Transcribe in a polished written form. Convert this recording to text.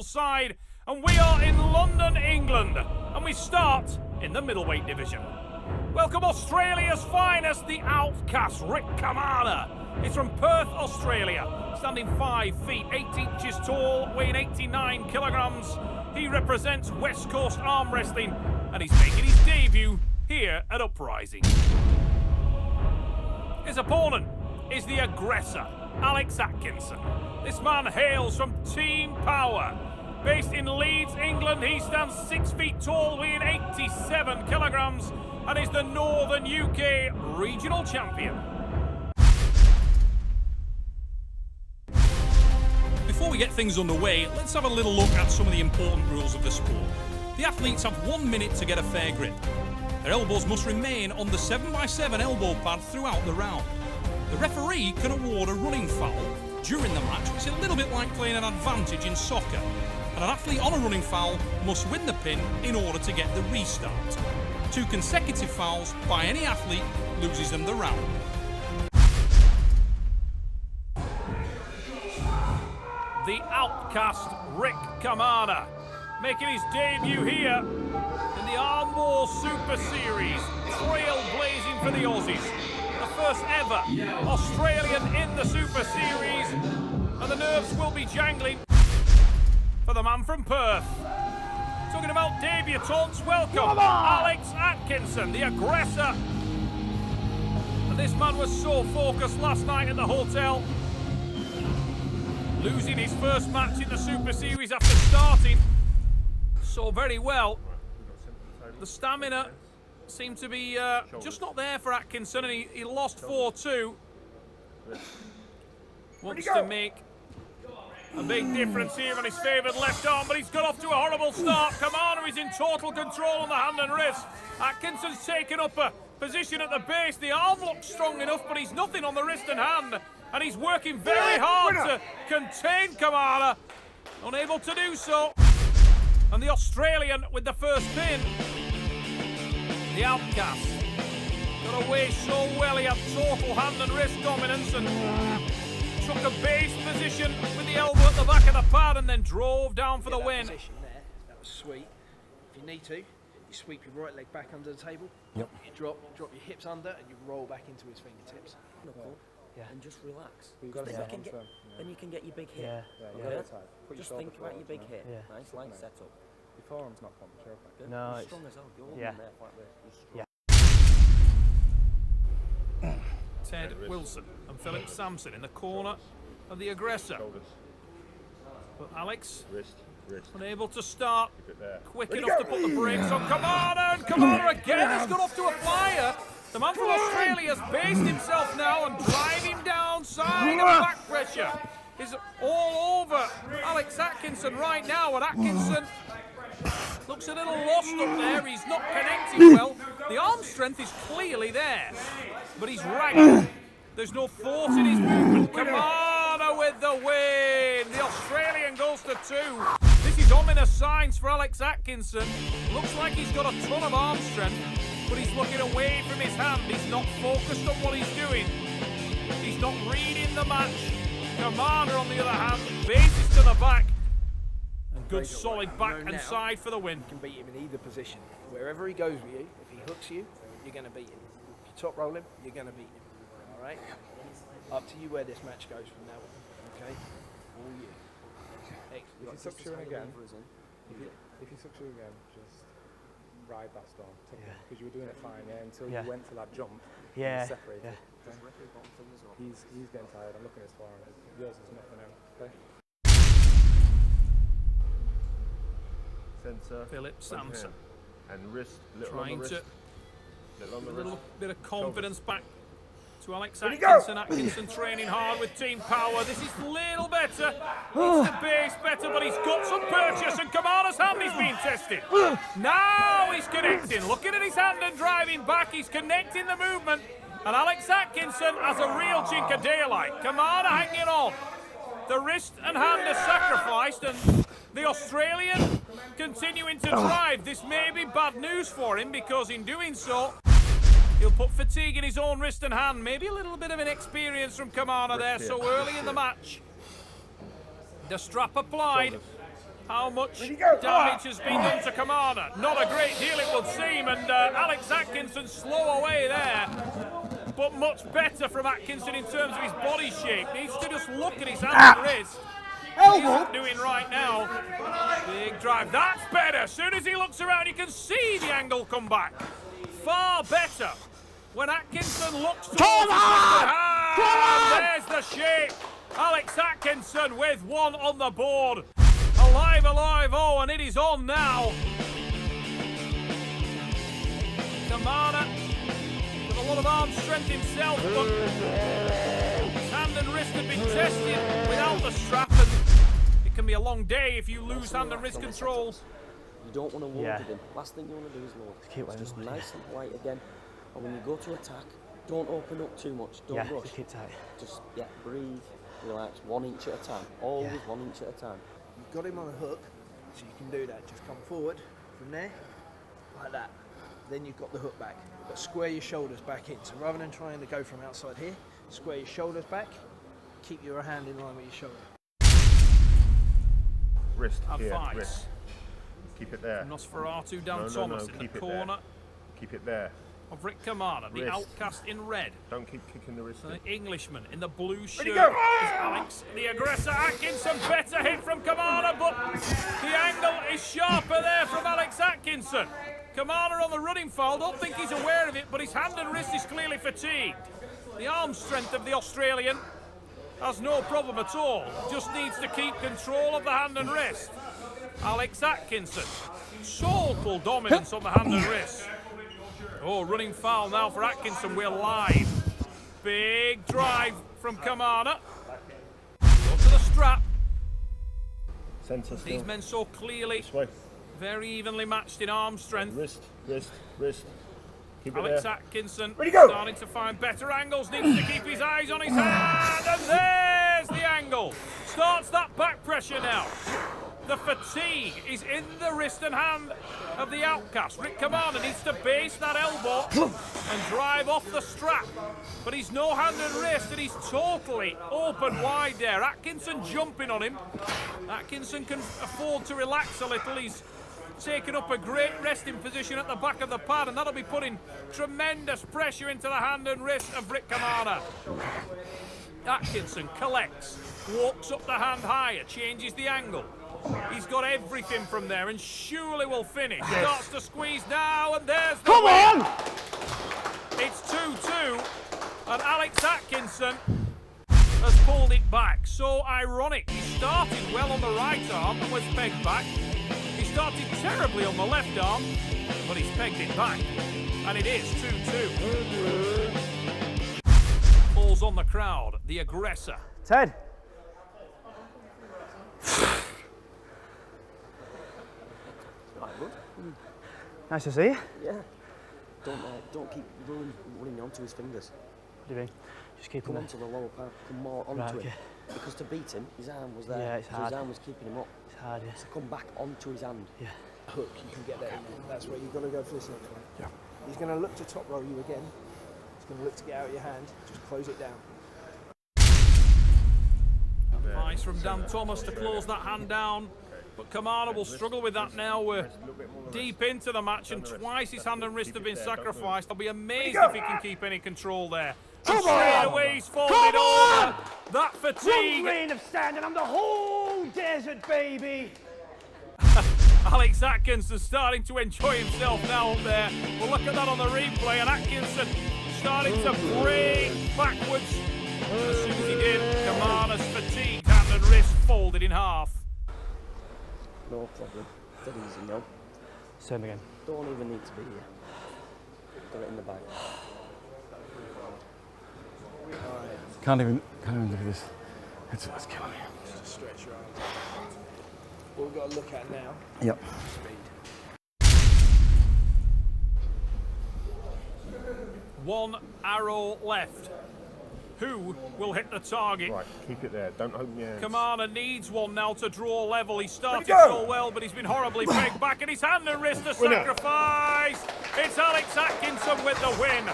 neutral side, and we are in London, England, and we start in the middleweight division. Welcome Australia's finest, the outcast Rick Kamana. He's from Perth, Australia, standing 5 feet 8 inches tall, weighing 89 kilograms. He represents West Coast Armwrestling, and he's making his debut here at Uprising. His opponent is the aggressor, Alex Atkinson. This man hails from Team Power. Based in Leeds, England, he stands 6 feet tall, weighing 87 kilograms, and is the Northern UK regional champion. Before we get things underway, let's have a little look at some of the important rules of the sport. The athletes have 1 minute to get a fair grip. Their elbows must remain on the 7x7 elbow pad throughout the round. The referee can award a running foul during the match, which is a little bit like playing an advantage in soccer. And an athlete on a running foul must win the pin in order to get the restart. 2 consecutive fouls by any athlete loses them the round. The outcast Rick Kamana, making his debut here in the Armwrestling Super Series, trailblazing for the Aussies. The first ever Australian in the Super Series, and the nerves will be jangling for the man from Perth. Talking about debutants, welcome Alex Atkinson, the aggressor. And this man was so focused last night at the hotel, losing his first match in the Super Series after starting so very well. The stamina seemed to be just not there for Atkinson, and he lost 4-2. Wants to make a big difference here on his favoured left arm, but he's got off to a horrible start. Kamana is in total control on the hand and wrist. Atkinson's taken up a position at the base. The arm looks strong enough, but he's nothing on the wrist and hand. And he's working very hard to contain Kamana. Unable to do so. And the Australian with the first pin. The outcast got away so well. He had total hand and wrist dominance and took a base position with the elbow at the back of the pad and then drove down for the win. Position there, that was sweet. If you need to, you sweep your right leg back under the table. Yep. You drop your hips under, and you roll back into his fingertips. Yeah. And just relax. You've got to Then you can get your big hit. Just think about your big hit. Yeah. Nice light setup. Your forearm's not pumped, sure. Good. No, You're strong as hell. You're holding there quite well. You're strong. Ted Wilson and Philip Sampson in the corner of the aggressor. But Alex, unable to start quick enough to put the brakes on Kamana, and Kamana again has got off to a flyer. The man from Australia has based himself now and driving down side and back pressure is all over Alex Atkinson right now, and Atkinson looks a little lost up there. He's not connecting well. The arm strength is clearly there, but he's ragged. There's no force in his movement. Kamana with the win. The Australian goes to 2. This is ominous signs for Alex Atkinson. Looks like he's got a ton of arm strength, but he's looking away from his hand. He's not focused on what he's doing. He's not reading the match. Kamana, on the other hand, bases to the back. And good solid back and side for the win. You can beat him in either position. Wherever he goes with you, if he hooks you, you're going to beat him. If you top roll him, you're going to beat him. All right? Up to you where this match goes from now on. Okay? All you. Excellent. If he sucks you in again, just ride that storm. Because you were doing it fine, until you went for that jump. And separated. He's getting tired. I'm looking at his forearm. Yours is nothing out. Okay. Center. Philip Sampson. And wrist. Trying to a little bit of confidence back to Alex Atkinson. Atkinson training hard with Team Power. This is a little better. It's the base better, but he's got some purchase, and Kamana's hand is being tested. Now he's connecting. Looking at his hand and driving back. He's connecting the movement. And Alex Atkinson has a real chink of daylight. Kamana hanging on. The wrist and hand are sacrificed, and the Australian continuing to drive. This may be bad news for him, because in doing so, he'll put fatigue in his own wrist and hand. Maybe a little bit of inexperience from Kamana there so early in the match. The strap applied. how much damage has been done to Kamana. Not a great deal, it would seem, and Alex Atkinson slow away there, but much better from Atkinson in terms of his body shape. Needs to just look at his hand and wrist. Elbow. He's doing right now. Big drive. That's better. As soon as he looks around, you can see the angle come back. Far better when Atkinson looks towards his hand. There's the shape. Alex Atkinson with one on the board. Alive, alive, oh, and it is on now. Kamana with a lot of arm strength himself, but his hand and wrist have been tested without the strap, and it can be a long day if you lose hand and wrist control. You don't want to load it in. Last thing you want to do is load. It's just nice and light again. And when you go to attack, don't open up too much. Don't rush. Just keep tight. Just breathe, relax, 1 inch at a time. Always 1 inch at a time. You've got him on a hook, so you can do that. Just come forward from there, like that. Then you've got the hook back. But square your shoulders back in. So rather than trying to go from outside here, square your shoulders back, keep your hand in line with your shoulder. Wrist here, Advice. wrist. Keep it there. Nosferatu down Thomas in the corner. Keep it there. Of Rick Kamana, the outcast in red. Don't keep kicking the wrist. The Englishman in the blue shirt is Alex, the aggressor. Atkinson, better hit from Kamana, but the angle is sharper there from Alex Atkinson. Kamana on the running foul, don't think he's aware of it, but his hand and wrist is clearly fatigued. The arm strength of the Australian has no problem at all, just needs to keep control of the hand and wrist. Alex Atkinson, total dominance on the hand and wrist. Oh, running foul now for Atkinson, we're live. Big drive from Kamana. Up to the strap. Centre still. These men so clearly very evenly matched in arm strength. Wrist, wrist, wrist. Keep Alex it there. Atkinson starting to find better angles, needs to keep his eyes on his hand, and there's the angle. Starts that back pressure now. The fatigue is in the wrist and hand of the outcast. Rick Kamana needs to base that elbow and drive off the strap. But he's no hand and wrist, and he's totally open wide there. Atkinson jumping on him. Atkinson can afford to relax a little. He's taken up a great resting position at the back of the pad, and that'll be putting tremendous pressure into the hand and wrist of Rick Kamana. Atkinson collects, walks up the hand higher, changes the angle. He's got everything from there, and surely will finish. Starts to squeeze now, and there's the win. It's 2-2, and Alex Atkinson has pulled it back. So ironic. He started well on the right arm and was pegged back. He started terribly on the left arm, but he's pegged it back, and it is 2-2. Falls on the crowd, the aggressor. Ted. Nice to see you. Yeah. Don't keep running onto his fingers. What do you mean? Just keep Come him onto the lower part, come more onto him. Because to beat him, his arm was there. Yeah, it's hard. His arm was keeping him up. It's hard, yeah. To come back onto his hand. Yeah. Hook, you can get that in there. That's where you've got to go for this next one. Yeah. He's going to look to top roll you again. He's going to look to get out of your hand. Just close it down. Advice from Dan Thomas to close that hand down. But Kamana will struggle with that now. We're deep into the match, and twice his hand and wrist have been sacrificed. I'll be amazed if he can keep any control there. And straight away he's folded over. That fatigue. One grain of sand and I'm the whole desert, baby. Alex Atkinson starting to enjoy himself now up there. We'll look at that on the replay, and Atkinson starting to break backwards. As soon as he did, Kamana's fatigued hand and wrist folded in half. No problem. Dead easy, no. Same again. Don't even need to be here. Got it in the bag. Can't even look at this. It's killing me. Just stretch your arms. What we've got to look at now. Yep. One arrow left. Who will hit the target? Right, keep it there. Don't open your hands. Kamana needs one now to draw level. He started so well, but he's been horribly pegged back, and his hand and wrist are sacrificed. It's Alex Atkinson with the win.